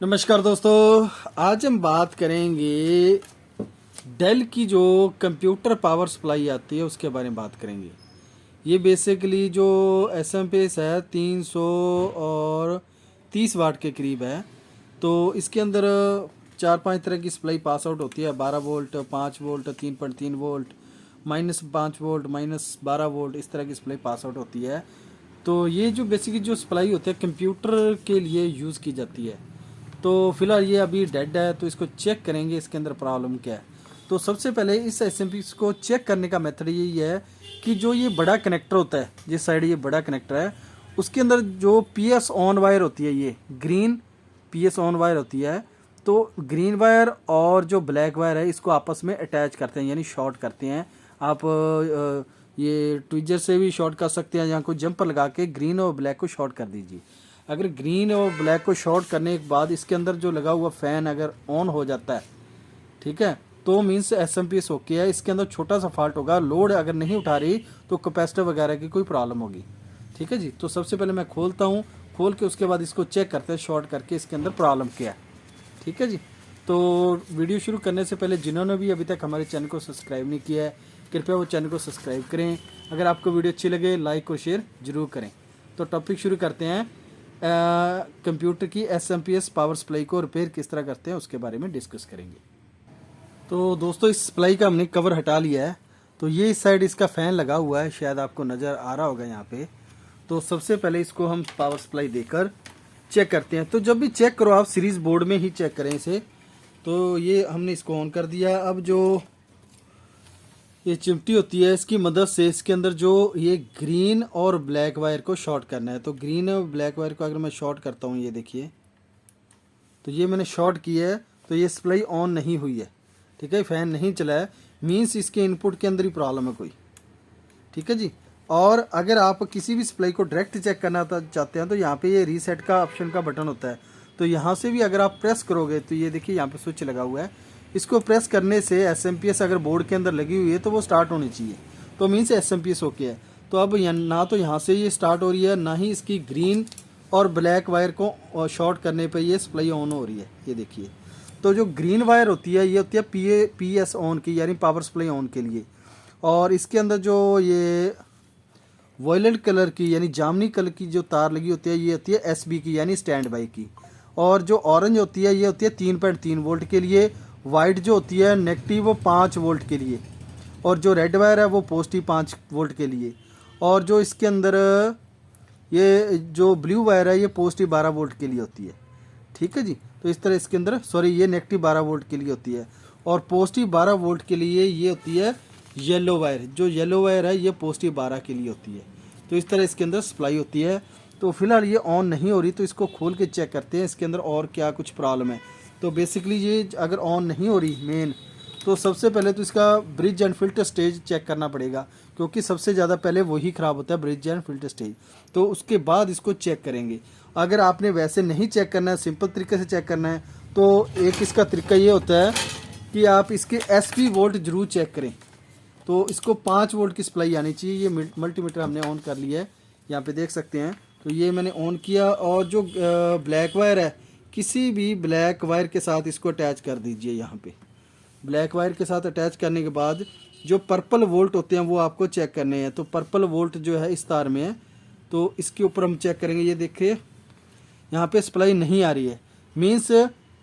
नमस्कार दोस्तों, आज हम बात करेंगे डेल की जो कंप्यूटर पावर सप्लाई आती है उसके बारे में बात करेंगे। ये बेसिकली जो एस एम पी एस है 300 और 30 वाट के करीब है। तो इसके अंदर 4-5 तरह की सप्लाई पास आउट होती है। 12 volt, 5 volt, 3.3 volt, -5 volt, -12 volt, इस तरह की सप्लाई पास आउट होती है। तो ये जो बेसिकली जो सप्लाई होती है कंप्यूटर के लिए यूज़ की जाती है। तो फिलहाल ये अभी डेड है, तो इसको चेक करेंगे इसके अंदर प्रॉब्लम क्या है। तो सबसे पहले इस एसएमपी को चेक करने का मेथड यही है कि जो ये बड़ा कनेक्टर होता है, जिस साइड ये बड़ा कनेक्टर है उसके अंदर जो पीएस ऑन वायर होती है, ये ग्रीन पीएस ऑन वायर होती है। तो ग्रीन वायर और जो ब्लैक वायर है इसको आपस में अटैच करते हैं, यानी शॉर्ट करते हैं। आप ये ट्विजर से भी शॉर्ट कर सकते हैं, यहाँ को जंपर लगा के ग्रीन और ब्लैक को शॉर्ट कर दीजिए। अगर ग्रीन और ब्लैक को शॉर्ट करने के बाद इसके अंदर जो लगा हुआ फ़ैन अगर ऑन हो जाता है, ठीक है, तो means S M P S okay है। इसके अंदर छोटा सा फॉल्ट होगा, लोड अगर नहीं उठा रही तो कैपेसिटर वगैरह की कोई प्रॉब्लम होगी। ठीक है जी। तो सबसे पहले मैं खोलता हूँ, खोल के उसके बाद इसको चेक करते हैं शॉर्ट करके इसके अंदर प्रॉब्लम क्या है। ठीक है जी। तो वीडियो शुरू करने से पहले जिन्होंने भी अभी तक हमारे चैनल को सब्सक्राइब नहीं किया है, कृपया वो चैनल को सब्सक्राइब करें। अगर आपको वीडियो अच्छी लगे लाइक और शेयर जरूर करें। तो टॉपिक शुरू करते हैं। कंप्यूटर की एसएमपीएस पावर सप्लाई को रिपेयर किस तरह करते हैं उसके बारे में डिस्कस करेंगे। तो दोस्तों, इस सप्लाई का हमने कवर हटा लिया है। तो ये इस साइड इसका फ़ैन लगा हुआ है, शायद आपको नज़र आ रहा होगा यहाँ पे। तो सबसे पहले इसको हम पावर सप्लाई देकर चेक करते हैं। तो जब भी चेक करो आप सीरीज़ बोर्ड में ही चेक करें इसे। तो ये हमने इसको ऑन कर दिया। अब जो ये चिमटी होती है इसकी मदद से इसके अंदर जो ये ग्रीन और ब्लैक वायर को शॉर्ट करना है। तो ग्रीन और ब्लैक वायर को अगर मैं शॉर्ट करता हूँ, ये देखिए, तो ये मैंने शॉर्ट किया है। तो ये सप्लाई ऑन नहीं हुई है, ठीक है, फ़ैन नहीं चला है, मीन्स इसके इनपुट के अंदर ही प्रॉब्लम है कोई। ठीक है जी। और अगर आप किसी भी सप्लाई को डायरेक्ट चेक करना चाहते हैं तो यहाँ पे ये रीसेट का ऑप्शन का बटन होता है। तो यहाँ से भी अगर आप प्रेस करोगे तो ये देखिए यहाँ पे स्विच लगा हुआ है। इसको प्रेस करने से एसएमपीएस अगर बोर्ड के अंदर लगी हुई है तो वो स्टार्ट होनी चाहिए। तो मीन्स एसएमपीएस ओके है। तो अब ना तो यहाँ से ये स्टार्ट हो रही है, ना ही इसकी ग्रीन और ब्लैक वायर को शॉर्ट करने पर ये सप्लाई ऑन हो रही है। ये देखिए, तो जो ग्रीन वायर होती है ये होती है पी एस ऑन की, यानी पावर सप्लाई ऑन के लिए। और इसके अंदर जो ये वॉयलेट कलर की यानी जामनी कलर की जो तार लगी होती है ये होती है एसबी की, यानी स्टैंड बाई की। और जो ऑरेंज होती है ये होती है 3.3 वोल्ट के लिए। वाइट जो होती है नेगेटिव 5 वोल्ट के लिए। और जो रेड वायर है वो पॉजिटिव 5 वोल्ट के लिए। और जो इसके अंदर ये जो ब्लू वायर है ये पॉजिटिव 12 वोल्ट के लिए होती है। ठीक है जी। तो इस तरह इसके अंदर ये नेगेटिव 12 वोल्ट के लिए होती है। और पॉजिटिव 12 वोल्ट के लिए ये होती है येलो वायर। जो येलो वायर है ये पॉजिटिव 12 के लिए होती है। तो इस तरह इसके अंदर सप्लाई होती है। तो फिलहाल ये ऑन नहीं हो रही, तो इसको खोल के चेक करते हैं इसके अंदर और क्या कुछ प्रॉब्लम है। तो बेसिकली ये अगर ऑन नहीं हो रही मेन, तो सबसे पहले तो इसका bridge and filter stage check करना पड़ेगा, क्योंकि सबसे ज़्यादा पहले वही ख़राब होता है, ब्रिज एंड फिल्टर स्टेज। तो उसके बाद इसको चेक करेंगे। अगर आपने वैसे नहीं चेक करना है, सिंपल तरीके से चेक करना है, तो एक इसका तरीका ये होता है कि आप इसके एसपी वोल्ट जरूर चेक करें। तो इसको 5 वोल्ट की सप्लाई आनी चाहिए। ये मल्टीमीटर हमने ऑन कर लिया है, यहाँ पे देख सकते हैं। तो ये मैंने ऑन किया। और जो ब्लैक वायर है, किसी भी ब्लैक वायर के साथ इसको अटैच कर दीजिए। यहाँ पे ब्लैक वायर के साथ अटैच करने के बाद जो पर्पल वोल्ट होते हैं वो आपको चेक करने हैं। तो पर्पल वोल्ट जो है इस तार में है, तो इसके ऊपर हम चेक करेंगे। ये देखिए यहाँ पे सप्लाई नहीं आ रही है, मीन्स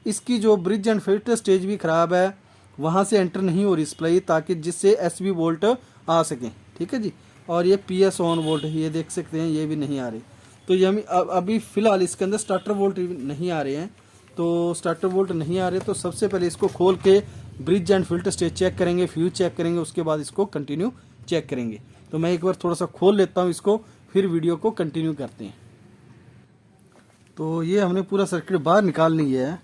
इसकी जो ब्रिज एंड फिल्टर स्टेज भी ख़राब है, वहाँ से एंटर नहीं हो रही सप्लाई, ताकि जिससे एसबी वोल्ट आ सकें। ठीक है जी। और ये पीएस ऑन वोल्ट ये देख सकते हैं, ये भी नहीं आ रही। तो ये हम अभी फ़िलहाल इसके अंदर स्टार्टर वोल्ट नहीं आ रहे हैं। तो स्टार्टर वोल्ट नहीं आ रहे, तो सबसे पहले इसको खोल के bridge and filter stage check करेंगे, फ्यूज चेक करेंगे, उसके बाद इसको कंटिन्यू चेक करेंगे। तो मैं एक बार थोड़ा सा खोल लेता हूँ इसको, फिर वीडियो को कंटिन्यू करते हैं। तो ये हमने पूरा सर्किट बाहर निकाल लिया है।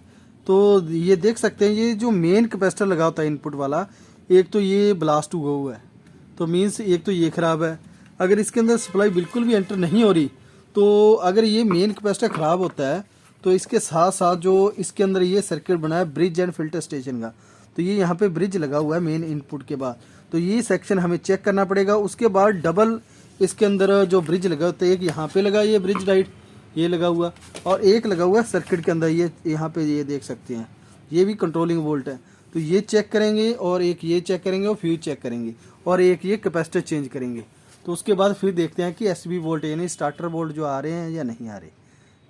तो ये देख सकते हैं ये जो मेन कैपेसिटर लगा होता है इनपुट वाला, एक तो ये ब्लास्ट हुआ हुआ है। तो मीन्स एक तो ये ख़राब है। अगर इसके अंदर सप्लाई बिल्कुल भी एंटर नहीं हो रही, तो अगर ये मेन कैपेसिटर ख़राब होता है तो इसके साथ साथ जो इसके अंदर ये सर्किट बना है ब्रिज एंड फिल्टर स्टेशन का, तो ये यहाँ पे ब्रिज लगा हुआ है मेन इनपुट के बाद। तो ये सेक्शन हमें चेक करना पड़ेगा। उसके बाद डबल इसके अंदर जो ब्रिज लगा होता है, एक यहाँ पे लगा ये ब्रिज लाइट, ये लगा हुआ, और एक लगा हुआ है सर्किट के अंदर, ये यहाँ पे ये देख सकते हैं, ये भी कंट्रोलिंग वोल्ट है। तो ये चेक करेंगे, और एक ये चेक करेंगे, और फ्यूज चेक करेंगे, और एक ये कैपेसिटर चेंज करेंगे। तो उसके बाद फिर देखते हैं कि एसबी वोल्ट यानी स्टार्टर वोल्ट जो आ रहे हैं या नहीं आ रहे।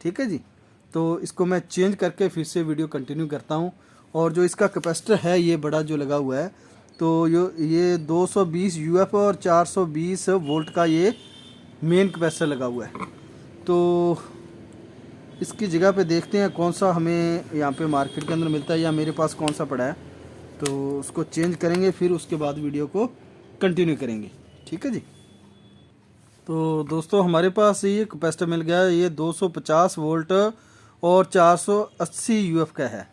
ठीक है जी। तो इसको मैं चेंज करके फिर से वीडियो कंटिन्यू करता हूँ। और जो इसका कैपेसिटर है ये बड़ा जो लगा हुआ है, तो ये 220 यूएफ और 420 वोल्ट का ये मेन कैपेसिटर लगा हुआ है। तो इसकी जगह पे देखते हैं कौन सा हमें यहाँ पे मार्केट के अंदर मिलता है या मेरे पास कौन सा पड़ा है, तो उसको चेंज करेंगे, फिर उसके बाद वीडियो को कंटिन्यू करेंगे। ठीक है जी। तो दोस्तों हमारे पास ये कैपेसिटर मिल गया है, ये 250 वोल्ट और 480 यूएफ का है।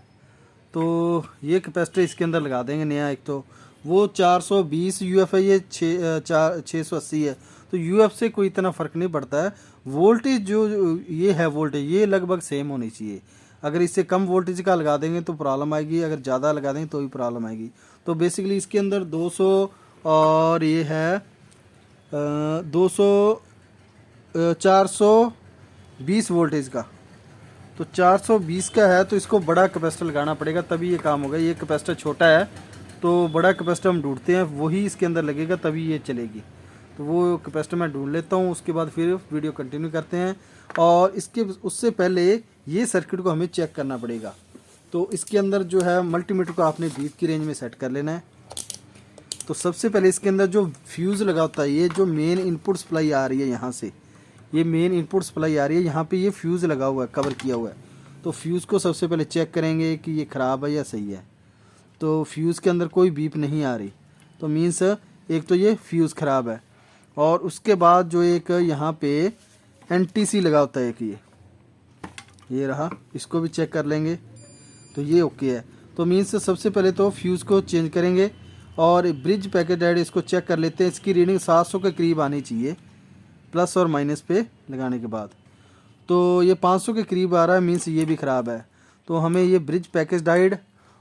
तो ये कैपेसिटर इसके अंदर लगा देंगे नया। एक तो वो 420 यूएफ है, ये 680 है। तो यूएफ से कोई इतना फ़र्क नहीं पड़ता है। वोल्टेज जो ये है वोल्टेज, ये लगभग सेम होनी चाहिए। अगर इससे कम वोल्टेज का लगा देंगे तो प्रॉब्लम आएगी, अगर ज़्यादा लगा देंगे तो भी प्रॉब्लम आएगी। तो बेसिकली इसके अंदर 200 और ये है 420 वोल्टेज का। तो 420 का है, तो इसको बड़ा कैपेसिटर लगाना पड़ेगा तभी ये काम होगा। ये कैपेसिटर छोटा है, तो बड़ा कैपेसिटर हम ढूंढते हैं, वही इसके अंदर लगेगा तभी ये चलेगी। तो वो कैपेसिटर मैं ढूंढ लेता हूँ, उसके बाद फिर वीडियो कंटिन्यू करते हैं। और उससे पहले ये सर्किट को हमें चेक करना पड़ेगा। तो इसके अंदर जो है मल्टीमीटर को आपने बीप की रेंज में सेट कर लेना है। तो सबसे पहले इसके अंदर जो फ्यूज़ लगा होता है, ये जो मेन इनपुट सप्लाई आ रही है यहाँ से, ये मेन इनपुट सप्लाई आ रही है, यहाँ पे ये फ्यूज़ लगा हुआ है, कवर किया हुआ है। तो फ्यूज़ को सबसे पहले चेक करेंगे कि ये ख़राब है या सही है। तो फ्यूज़ के अंदर कोई बीप नहीं आ रही, तो मीन्स एक तो ये फ्यूज़ ख़राब है। और उसके बाद जो एक यहाँ पे एनटीसी लगा होता है, एक ये रहा, इसको भी चेक कर लेंगे। तो ये ओके है। तो मीन्स सबसे पहले तो फ्यूज़ को चेंज करेंगे और ब्रिज पैकेट डायोड इसको चेक कर लेते हैं। इसकी रीडिंग 700 के करीब आनी चाहिए प्लस और माइनस पे लगाने के बाद। तो ये 500 के करीब आ रहा है, मीन्स ये भी ख़राब है। तो हमें ये ब्रिज पैकेज डायोड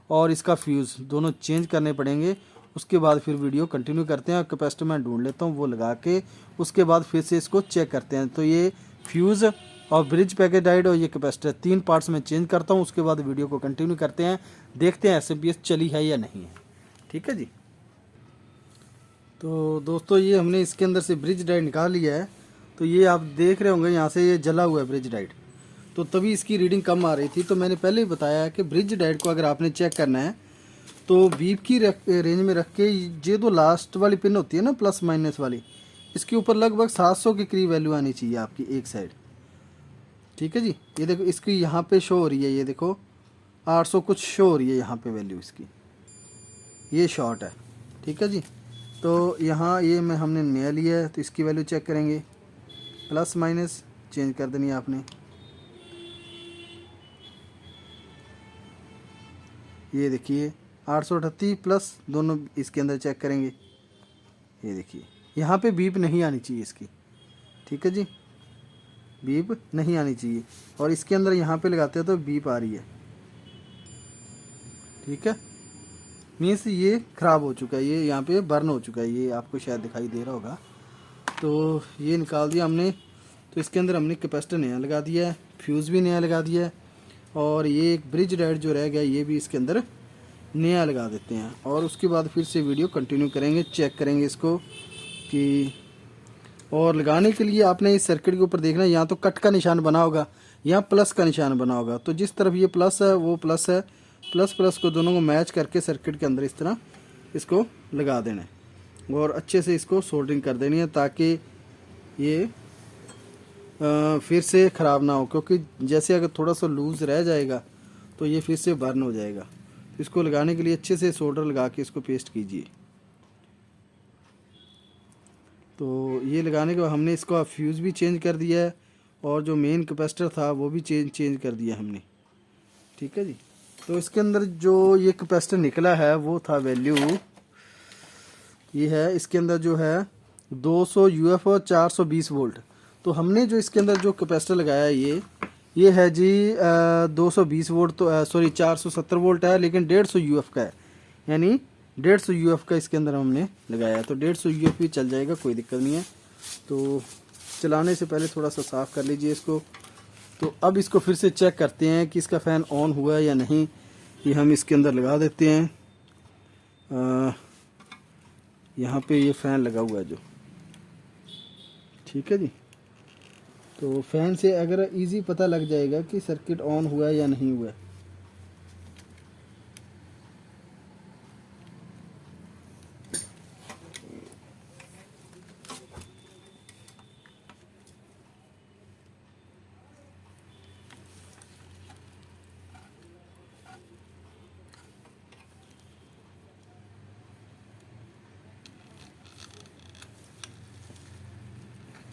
और इसका फ्यूज़ दोनों चेंज करने पड़ेंगे। उसके बाद फिर वीडियो कंटिन्यू करते हैं। कैपेसिटर मैं ढूंढ लेता हूँ, वो लगा के उसके बाद फिर से इसको चेक करते हैं। तो ये फ्यूज़ और ब्रिज पैकेज डायोड और ये कैपेसिटर 3 पार्ट्स में चेंज करता हूँ। उसके बाद वीडियो को कंटिन्यू करते हैं, देखते हैं एसएमपीएस चली है या नहीं है। ठीक है जी। तो दोस्तों ये हमने इसके अंदर से ब्रिज डायोड निकाल लिया है। तो ये आप देख रहे होंगे यहाँ से ये जला हुआ है ब्रिज डायोड, तो तभी इसकी रीडिंग कम आ रही थी। तो मैंने पहले ही बताया कि ब्रिज डायोड को अगर आपने चेक करना है तो बीप की रेंज में रख के ये जो लास्ट वाली पिन होती है ना, प्लस माइनस वाली, इसके ऊपर लगभग 700 के करीब वैल्यू आनी चाहिए आपकी एक साइड। ठीक है जी। ये देखो इसकी यहाँ पे शो हो रही है, ये देखो 800 कुछ शो हो रही है यहाँ पे वैल्यू इसकी, ये शॉर्ट है। ठीक है जी। तो यहाँ ये हमने नया लिया है, तो इसकी वैल्यू चेक करेंगे, प्लस माइनस चेंज कर देनी है आपने। ये देखिए 838 प्लस दोनों इसके अंदर चेक करेंगे। ये देखिए यहाँ पे बीप नहीं आनी चाहिए इसकी। ठीक है जी, बीप नहीं आनी चाहिए। और इसके अंदर यहाँ पे लगाते हैं तो बीप आ रही है। ठीक है, मीन्स ये ख़राब हो चुका है, ये यहाँ पे बर्न हो चुका है, ये आपको शायद दिखाई दे रहा होगा। तो ये निकाल दिया हमने। तो इसके अंदर हमने कैपेसिटर नया लगा दिया है, फ्यूज़ भी नया लगा दिया है, और ये एक ब्रिज डायोड जो रह गया ये भी इसके अंदर नया लगा देते हैं। और उसके बाद फिर से वीडियो कंटिन्यू करेंगे, चेक करेंगे इसको कि। और लगाने के लिए आपने इस सर्किट के ऊपर देखना है, यहाँ तो कट का निशान बना होगा, यहाँ प्लस का निशान बना होगा। तो जिस तरफ ये प्लस है वो प्लस है, प्लस प्लस को दोनों को मैच करके सर्किट के अंदर इस तरह इसको लगा देना है और अच्छे से इसको सोल्डरिंग कर देनी है, ताकि ये फिर से ख़राब ना हो। क्योंकि जैसे अगर थोड़ा सा लूज़ रह जाएगा तो ये फिर से बर्न हो जाएगा। इसको लगाने के लिए अच्छे से सोल्डर लगा के इसको पेस्ट कीजिए। तो ये लगाने के बाद हमने इसका फ्यूज़ भी चेंज कर दिया है और जो मेन कैपेसिटर था वो भी चेंज कर दिया हमने। ठीक है जी। तो इसके अंदर जो ये कैपेसिटर निकला है वो था वैल्यू ये है, इसके अंदर जो है 200 यूएफ और 420 वोल्ट। तो हमने जो इसके अंदर जो कैपेसिटर लगाया है ये है जी 220 वोल्ट, तो सॉरी 470 वोल्ट है, लेकिन 150 यूएफ का है, यानी 150 यूएफ का इसके अंदर हमने लगाया है। तो 150 यूएफ भी चल जाएगा, कोई दिक्कत नहीं है। तो चलाने से पहले थोड़ा सा साफ़ कर लीजिए इसको, तो अब इसको फिर से चेक करते हैं कि इसका फ़ैन ऑन हुआ है या नहीं। ये हम इसके अंदर लगा देते हैं। यहाँ पे ये फ़ैन लगा हुआ है जो, ठीक है जी। तो फ़ैन से अगर इजी पता लग जाएगा कि सर्किट ऑन हुआ है या नहीं हुआ है।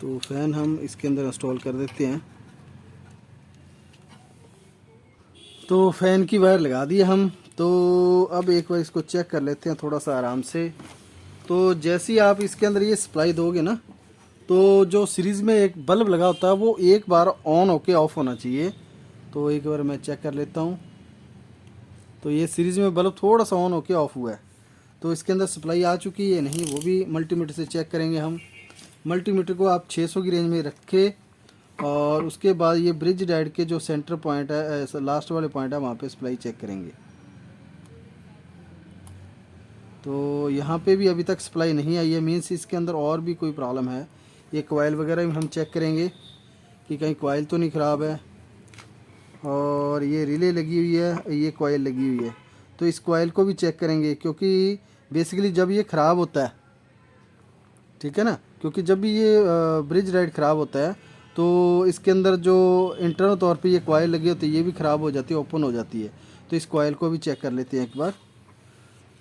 तो फ़ैन हम इसके अंदर इंस्टॉल कर देते हैं। तो फ़ैन की वायर लगा दी हम। तो अब एक बार इसको चेक कर लेते हैं थोड़ा सा आराम से। तो जैसे ही आप इसके अंदर ये सप्लाई दोगे ना, तो जो सीरीज़ में एक बल्ब लगा होता है वो एक बार ऑन होके ऑफ होना चाहिए। तो एक बार मैं चेक कर लेता हूँ। तो ये सीरीज़ में बल्ब थोड़ा सा ऑन होके ऑफ हुआ है। तो इसके अंदर सप्लाई आ चुकी है नहीं, वो भी मल्टीमीटर से चेक करेंगे हम। मल्टीमीटर को आप 600 की रेंज में रखें और उसके बाद ये ब्रिज डायोड के जो सेंटर पॉइंट है, लास्ट वाले पॉइंट है, वहाँ पे सप्लाई चेक करेंगे। तो यहाँ पे भी अभी तक सप्लाई नहीं आई है, मीन्स इसके अंदर और भी कोई प्रॉब्लम है। ये कॉइल वगैरह भी हम चेक करेंगे कि कहीं कॉइल तो नहीं ख़राब है। और ये रिले लगी हुई है, ये कॉइल लगी हुई है, तो इस कॉइल को भी चेक करेंगे क्योंकि बेसिकली जब ये ख़राब होता है, ठीक है ना, क्योंकि जब भी ये ब्रिज डायोड ख़राब होता है तो इसके अंदर जो इंटरनल तौर पे ये कॉइल लगी होती है ये भी ख़राब हो जाती है, ओपन हो जाती है। तो इस कॉइल को भी चेक कर लेते हैं एक बार।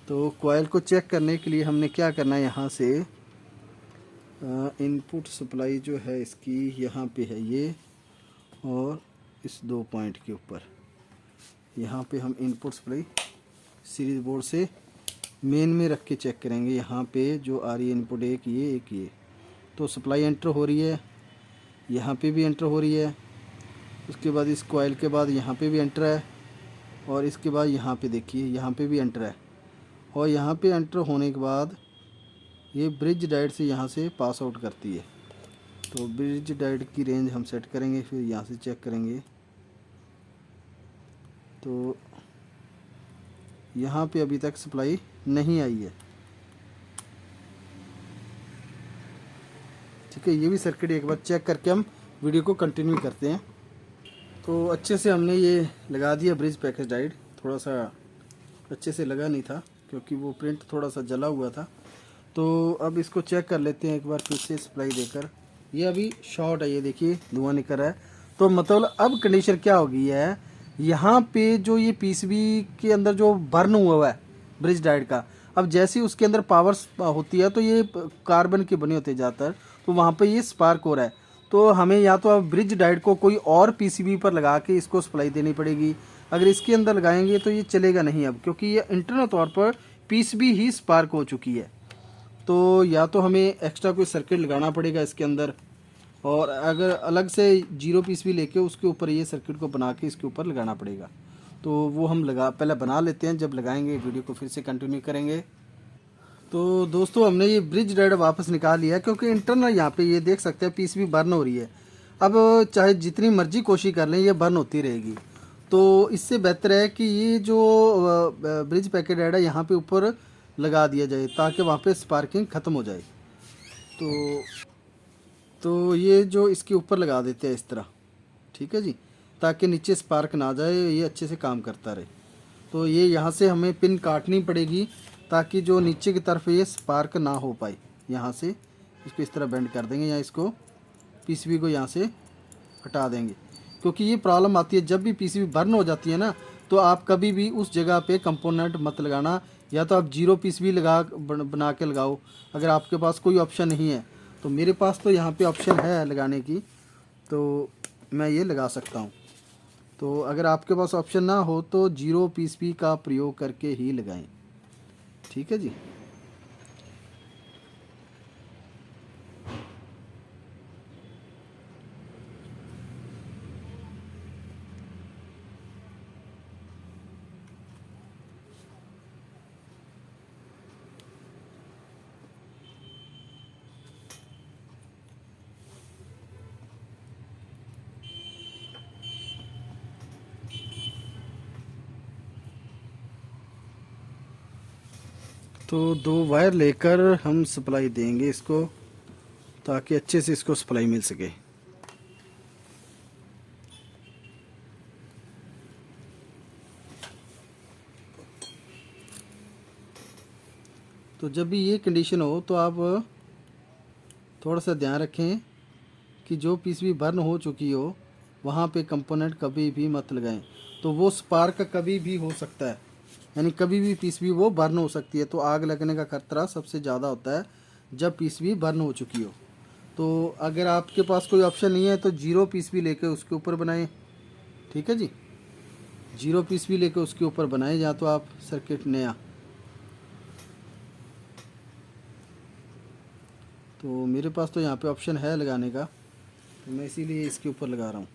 तो कॉइल को चेक करने के लिए हमने क्या करना है, यहाँ से इनपुट सप्लाई जो है इसकी यहाँ पे है ये, और इस 2 पॉइंट के ऊपर यहाँ पे हम इनपुट सप्लाई सीरीज बोर्ड से मेन में रख के चेक करेंगे। यहाँ पे जो आ रही है इनपुट, एक ये, तो सप्लाई एंटर हो रही है, यहाँ पे भी एंटर हो रही है। उसके बाद इस कॉइल के बाद यहाँ पे भी एंटर है, और इसके बाद यहाँ पे देखिए यहाँ पे भी एंटर है। और यहाँ पे एंटर होने के बाद ये ब्रिज डायोड से यहाँ से पास आउट करती है। तो ब्रिज डायोड की रेंज हम सेट करेंगे, फिर यहाँ से चेक करेंगे। तो यहाँ पे अभी तक सप्लाई नहीं आई है, ठीक है। ये भी सर्किट एक बार चेक करके हम वीडियो को कंटिन्यू करते हैं। तो अच्छे से हमने ये लगा दिया ब्रिज पैकेज डायोड। थोड़ा सा अच्छे से लगा नहीं था क्योंकि वो प्रिंट थोड़ा सा जला हुआ था। तो अब इसको चेक कर लेते हैं एक बार फिर से सप्लाई देकर। ये अभी शॉर्ट है, ये देखिए धुआं निकल रहा है। तो मतलब अब कंडीशन क्या हो गई है, यहाँ पे जो ये पीसीबी के अंदर जो बर्न हुआ है ब्रिज डायोड का, अब जैसे ही उसके अंदर पावर होती है तो ये कार्बन की बनी होती है ज़्यादातर, तो वहाँ पे ये स्पार्क हो रहा है। तो हमें या तो अब ब्रिज डायोड को कोई और पीसीबी पर लगा के इसको सप्लाई देनी पड़ेगी। अगर इसके अंदर लगाएंगे तो ये चलेगा नहीं अब, क्योंकि ये इंटरनल तौर पर पीसीबी ही स्पार्क हो चुकी है। तो या तो हमें एक्स्ट्रा कोई सर्किट लगाना पड़ेगा इसके अंदर, और अगर अलग से 0 पीसीबी लेके उसके ऊपर ये सर्किट को बना के इसके ऊपर लगाना पड़ेगा। तो वो हम पहले बना लेते हैं, जब लगाएंगे वीडियो को फिर से कंटिन्यू करेंगे। तो दोस्तों हमने ये ब्रिज डायोड वापस निकाल लिया क्योंकि इंटरनल यहाँ पे ये देख सकते हैं पीसीबी बर्न हो रही है। अब चाहे जितनी मर्जी कोशिश कर लें ये बर्न होती रहेगी। तो इससे बेहतर है कि ये जो ब्रिज पैकेट डायोड है यहाँ पे ऊपर लगा दिया जाए ताकि वहाँ पे स्पार्किंग ख़त्म हो जाए। तो ये जो इसके ऊपर लगा देते हैं इस तरह, ठीक है जी, ताकि नीचे स्पार्क ना जाए, ये अच्छे से काम करता रहे। तो ये यहाँ से हमें पिन काटनी पड़ेगी ताकि जो नीचे की तरफ ये स्पार्क ना हो पाए। यहाँ से इसको इस तरह बेंड कर देंगे या इसको पीसीबी को यहाँ से हटा देंगे, क्योंकि ये प्रॉब्लम आती है जब भी पीसीबी बर्न हो जाती है ना, तो आप कभी भी उस जगह पे कंपोनेंट मत लगाना। या तो आप 0 पीसीबी बना के लगाओ अगर आपके पास कोई ऑप्शन नहीं है। तो मेरे पास तो यहाँ पे ऑप्शन है लगाने की, तो मैं ये लगा सकता हूँ। तो अगर आपके पास ऑप्शन ना हो तो 0 पीसीबी का प्रयोग करके ही लगाएं, ठीक है जी। तो 2 वायर लेकर हम सप्लाई देंगे इसको, ताकि अच्छे से इसको सप्लाई मिल सके। तो जब भी ये कंडीशन हो तो आप थोड़ा सा ध्यान रखें कि जो पीसीबी बर्न हो चुकी हो वहाँ पे कंपोनेंट कभी भी मत लगाएं, तो वो स्पार्क कभी भी हो सकता है, यानी कभी भी पीसीबी वो बर्न हो सकती है। तो आग लगने का खतरा सबसे ज़्यादा होता है जब पीसीबी बर्न हो चुकी हो। तो अगर आपके पास कोई ऑप्शन नहीं है तो 0 पीसीबी लेके उसके ऊपर बनाएं, ठीक है जी। 0 पीसीबी लेके उसके ऊपर बनाएं, या तो आप सर्किट नया। तो मेरे पास तो यहाँ पे ऑप्शन है लगाने का, तो मैं इसीलिए इसके ऊपर लगा रहा हूँ।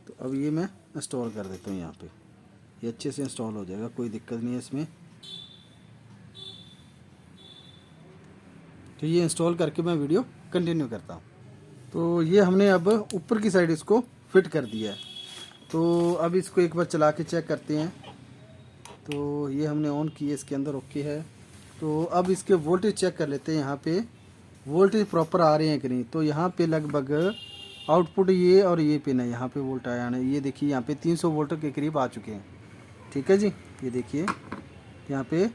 तो अब ये मैं इंस्टॉल कर देता हूँ यहाँ पे, ये अच्छे से इंस्टॉल हो जाएगा, कोई दिक्कत नहीं है इसमें। तो ये इंस्टॉल करके मैं वीडियो कंटिन्यू करता हूँ। तो ये हमने अब ऊपर की साइड इसको फिट कर दिया है। तो अब इसको एक बार चला के चेक करते हैं। तो ये हमने ऑन किए, इसके अंदर ओके है। तो अब इसके वोल्टेज चेक कर लेते हैं, यहाँ पे वोल्टेज प्रॉपर आ रहे हैं कि नहीं। तो यहाँ पे लगभग आउटपुट ये और ये पिन है, यहाँ पे वोल्ट आया नहीं, ये देखिए यहाँ पे 300 वोल्ट के करीब आ चुके हैं, ठीक है जी। ये देखिए यहाँ पे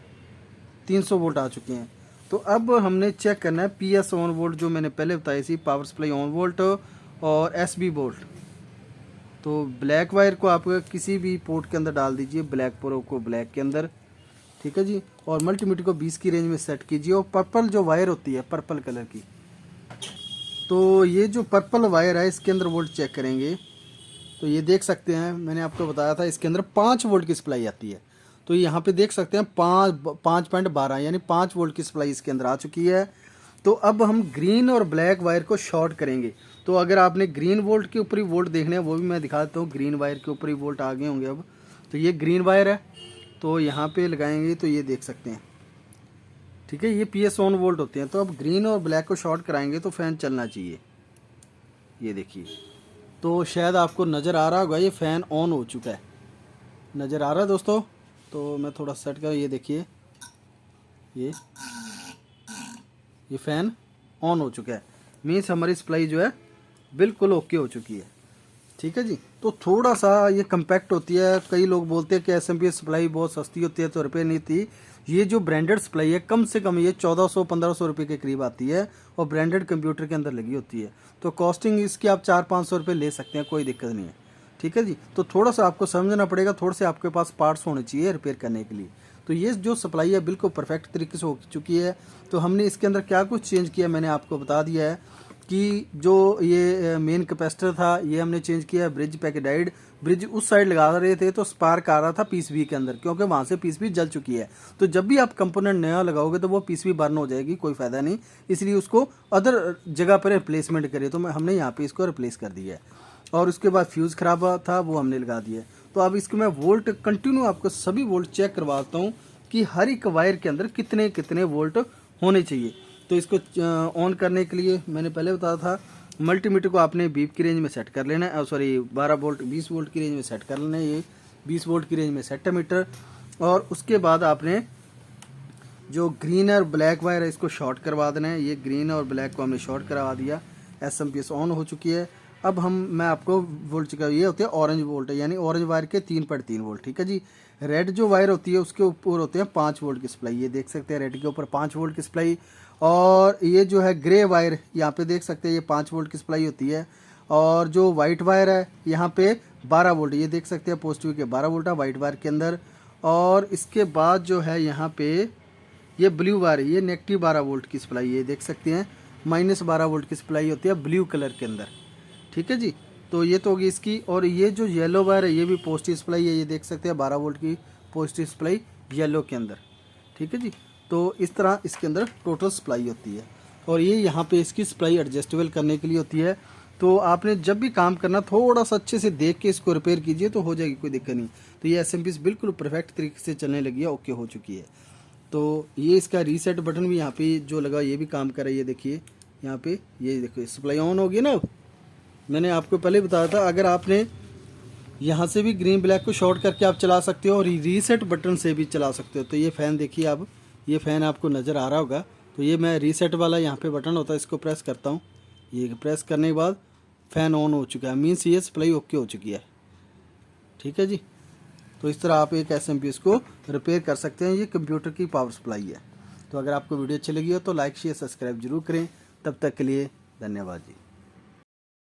300 वोल्ट आ चुके हैं। तो अब हमने चेक करना है PS ऑन वोल्ट, जो मैंने पहले बताई थी, पावर सप्लाई ऑन वोल्ट और SB वोल्ट। तो ब्लैक वायर को आप किसी भी पोर्ट के अंदर डाल दीजिए, ब्लैक पोर्ट को ब्लैक के अंदर, ठीक है जी। और मल्टीमीटर को 20 की रेंज में सेट कीजिए। और पर्पल जो वायर होती है पर्पल कलर की, तो ये जो पर्पल वायर है इसके अंदर वोल्ट चेक करेंगे। तो ये देख सकते हैं, मैंने आपको बताया था इसके अंदर 5 वोल्ट की सप्लाई आती है। तो यहाँ पे देख सकते हैं 5.12 यानी 5 वोल्ट की सप्लाई इसके अंदर आ चुकी है। तो अब हम ग्रीन और ब्लैक वायर को शॉर्ट करेंगे। तो अगर आपने ग्रीन वोल्ट के ऊपर ही वोल्ट देखने हैं वो भी मैं दिखा देता हूँ। ग्रीन वायर के ऊपर ही वोल्ट आ गए होंगे अब। तो ये ग्रीन वायर है, तो यहाँ पे लगाएंगे तो ये देख सकते हैं, ठीक है। ये PS ऑन वोल्ट होते हैं। तो अब ग्रीन और ब्लैक को शॉर्ट कराएंगे तो फ़ैन चलना चाहिए, ये देखिए। तो शायद आपको नज़र आ रहा होगा ये फ़ैन ऑन हो चुका है, नज़र आ रहा है दोस्तों। तो मैं थोड़ा सेट कर, ये देखिए ये फ़ैन ऑन हो चुका है, मीन्स हमारी सप्लाई जो है बिल्कुल ओके हो चुकी है, ठीक है जी। तो थोड़ा सा ये कम्पैक्ट होती है। कई लोग बोलते हैं कि SMP सप्लाई बहुत सस्ती होती है, तो रुपये नहीं थी। ये जो ब्रांडेड सप्लाई है कम से कम ये 1400-1500 रुपये के करीब आती है, और ब्रांडेड कंप्यूटर के अंदर लगी होती है। तो कॉस्टिंग इसकी आप 400-500 रुपये ले सकते हैं, कोई दिक्कत नहीं है, ठीक है जी। तो थोड़ा सा आपको समझना पड़ेगा, थोड़े से आपके पास पार्ट्स होने चाहिए रिपेयर करने के लिए। तो ये जो सप्लाई है बिल्कुल परफेक्ट तरीके से हो चुकी है। तो हमने इसके अंदर क्या कुछ चेंज किया मैंने आपको बता दिया है कि जो ये मेन कैपेसिटर था ये हमने चेंज किया। ब्रिज पैकेडाइड ब्रिज उस साइड लगा रहे थे तो स्पार्क आ रहा था पीसीबी के अंदर, क्योंकि वहाँ से पीसीबी जल चुकी है। तो जब भी आप कंपोनेंट नया लगाओगे तो वो पीसीबी बर्न हो जाएगी, कोई फ़ायदा नहीं, इसलिए उसको अदर जगह पर रिप्लेसमेंट करिए। तो हमने यहाँ पे इसको रिप्लेस कर दिया है। और उसके बाद फ्यूज़ ख़राब था वो हमने लगा दिया। तो अब इसको मैं वोल्ट कंटिन्यू आपको सभी वोल्ट चेक करवाता हूँ कि हर एक वायर के अंदर कितने कितने वोल्ट होने चाहिए। तो इसको ऑन करने के लिए मैंने पहले बताया था, मल्टीमीटर को आपने बीप की रेंज में सेट कर लेना है, सॉरी 12 वोल्ट 20 वोल्ट की रेंज में सेट कर लेना है। ये 20 वोल्ट की रेंज में सेट है मीटर। और उसके बाद आपने जो ग्रीन और ब्लैक वायर है इसको शॉर्ट करवा देना है। ये ग्रीन और ब्लैक को हमने शॉर्ट करवा दिया, SMP ऑन हो चुकी है। अब मैं आपको वोल्ट चुका, ये होते हैं ऑरेंज वोल्ट है, यानी ऑरेंज वायर के 3.3 वोल्ट, ठीक है जी। रेड जो वायर होती है उसके ऊपर होते हैं 5 वोल्ट की सप्लाई, ये देख सकते हैं रेड के ऊपर 5 वोल्ट की सप्लाई। और ये जो है ग्रे वायर, यहाँ पे देख सकते हैं ये 5 वोल्ट की सप्लाई होती है। और जो वाइट वायर है यहाँ पे 12 वोल्ट, ये देख सकते हैं पॉजिटिव के 12 वोल्ट है वाइट वायर के अंदर। और इसके बाद जो है यहाँ पे ये ब्लू वायर, ये नेगेटिव 12 वोल्ट की सप्लाई, ये देख सकते हैं -12 वोल्ट की सप्लाई होती है ब्लू कलर के अंदर, ठीक है जी। तो ये तो होगी इसकी। और ये जो येलो वायर है ये भी पॉजिटिव सप्लाई है, ये देख सकते हैं 12 वोल्ट की पॉजिटिव सप्लाई येलो के अंदर, ठीक है जी। तो इस तरह इसके अंदर टोटल सप्लाई होती है। और ये यहाँ पे इसकी सप्लाई एडजस्टेबल करने के लिए होती है। तो आपने जब भी काम करना थोड़ा सा अच्छे से देख के इसको रिपेयर कीजिए तो हो जाएगी, कोई दिक्कत नहीं। तो ये एसएमपीएस बिल्कुल परफेक्ट तरीके से चलने लगी है, ओके हो चुकी है। तो ये इसका रीसेट बटन भी यहाँ पे जो लगा ये भी काम कर रहा है, ये देखिए यहाँ पे, ये देखिए सप्लाई ऑन होगी ना। मैंने आपको पहले बताया था अगर आपने यहाँ से भी ग्रीन ब्लैक को शॉर्ट करके आप चला सकते हो और रीसेट बटन से भी चला सकते हो। तो ये फ़ैन देखिए आप, ये फ़ैन आपको नज़र आ रहा होगा। तो ये मैं रीसेट वाला यहाँ पे बटन होता है, इसको प्रेस करता हूँ। ये प्रेस करने के बाद फ़ैन ऑन हो चुका है, मीन्स ये सप्लाई ओके हो चुकी है, ठीक है जी। तो इस तरह आप एक एसएमपीएस को रिपेयर कर सकते हैं। ये कंप्यूटर की पावर सप्लाई है। तो अगर आपको वीडियो अच्छी लगी हो तो लाइक शेयर सब्सक्राइब जरूर करें। तब तक के लिए धन्यवाद जी।